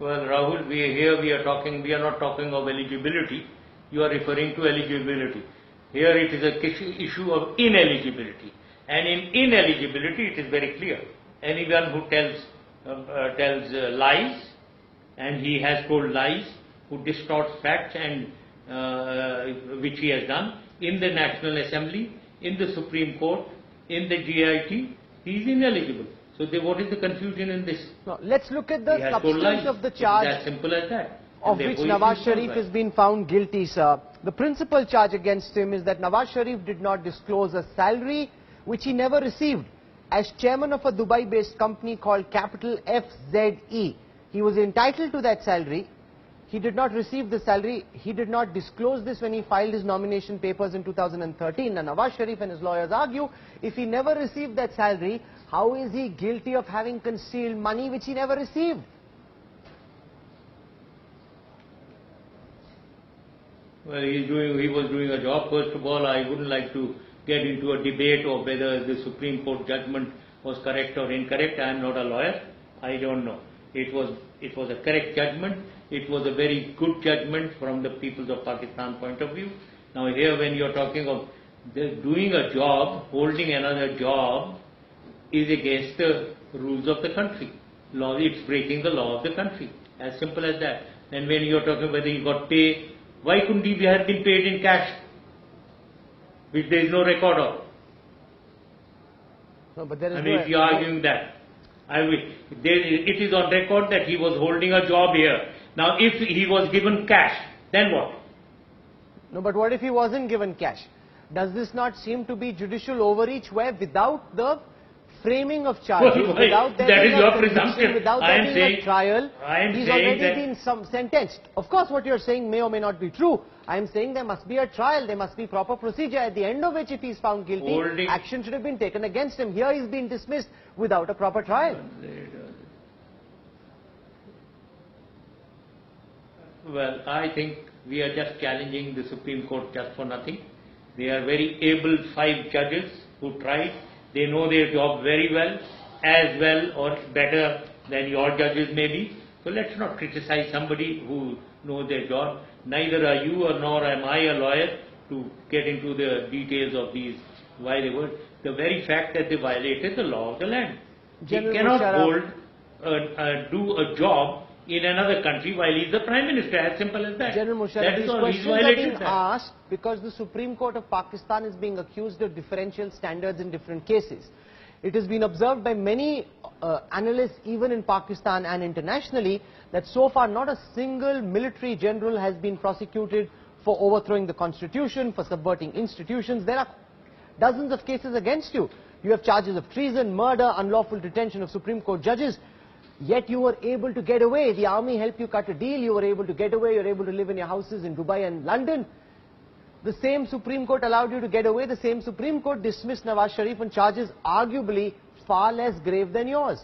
Well, Rahul, we are not talking of eligibility. You are referring to eligibility. Here it is a issue of ineligibility. And in ineligibility, it is very clear. Anyone who tells lies, and he has told lies, who distorts facts, and which he has done in the National Assembly, in the Supreme Court, in the GIT, he is ineligible. So what is the confusion in this? Now, let's look at the substance of the charge. It's as simple as that. Of which Nawaz Shareef has been found guilty, sir. The principal charge against him is that Nawaz Shareef did not disclose a salary which he never received as chairman of a Dubai-based company called Capital FZE. He was entitled to that salary. He did not receive the salary. He did not disclose this when he filed his nomination papers in 2013. And Nawaz Shareef and his lawyers argue, if he never received that salary, how is he guilty of having concealed money which he never received? Well, he was doing a job. First of all, I wouldn't like to get into a debate of whether the Supreme Court judgment was correct or incorrect. I am not a lawyer. I don't know. It was a correct judgment. It was a very good judgment from the peoples of Pakistan point of view. Now here, when you are talking of doing a job, holding another job, is against the rules of the country. It's breaking the law of the country. As simple as that. And when you are talking whether he got paid, why couldn't he have been paid in cash, which there is no record of? No, but there is if you are arguing that, it is on record that he was holding a job here. Now, if he was given cash, then what? No, but what if he wasn't given cash? Does this not seem to be judicial overreach where without the framing of charges, without there that being is your presumption. Without there being a trial, he's already been sentenced. Of course, what you're saying may or may not be true. I am saying there must be a trial, there must be proper procedure, at the end of which, if he's found guilty, action should have been taken against him. Here he's been dismissed without a proper trial. Well, I think we are just challenging the Supreme Court just for nothing. They are very able 5 judges who tried. They know their job very well, as well or better than your judges may be. So let's not criticize somebody who knows their job. Neither are you or nor am I a lawyer to get into the details of these, why they were. The very fact that they violated the law of the land. He cannot do a job in another country while he is the Prime Minister, as simple as that. General Musharaf, these questions are being asked because the Supreme Court of Pakistan is being accused of differential standards in different cases. It has been observed by many analysts, even in Pakistan and internationally, that so far not a single military general has been prosecuted for overthrowing the constitution, for subverting institutions. There are dozens of cases against you. You have charges of treason, murder, unlawful detention of Supreme Court judges. Yet you were able to get away. The army helped you cut a deal. You were able to get away. You were able to live in your houses in Dubai and London. The same Supreme Court allowed you to get away. The same Supreme Court dismissed Nawaz Shareef on charges arguably far less grave than yours.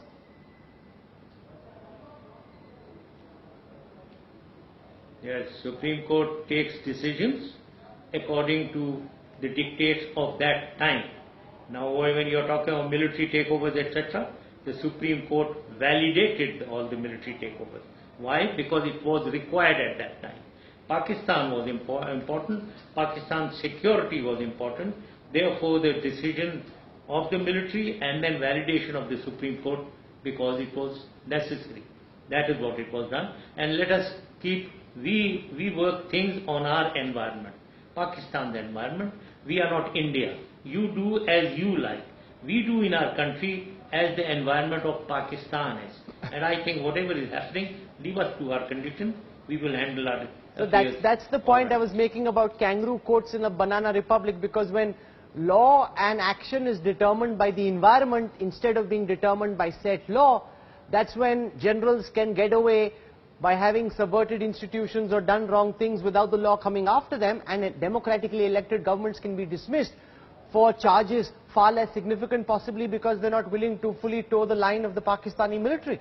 Yes, Supreme Court takes decisions according to the dictates of that time. Now, when you are talking of military takeovers, etc., the Supreme Court validated all the military takeovers. Why? Because it was required at that time. Pakistan was important, Pakistan's security was important, therefore the decision of the military and then validation of the Supreme Court because it was necessary. That is what it was done. And let us keep, we work things on our environment, Pakistan's environment. We are not India. You do as you like. We do in our country as the environment of Pakistan is. And I think whatever is happening, leave us to our condition, we will handle our So that's the point I was making about kangaroo courts in a banana republic, because when law and action is determined by the environment instead of being determined by set law, that's when generals can get away by having subverted institutions or done wrong things without the law coming after them, and democratically elected governments can be dismissed for charges far less significant, possibly because they're not willing to fully toe the line of the Pakistani military.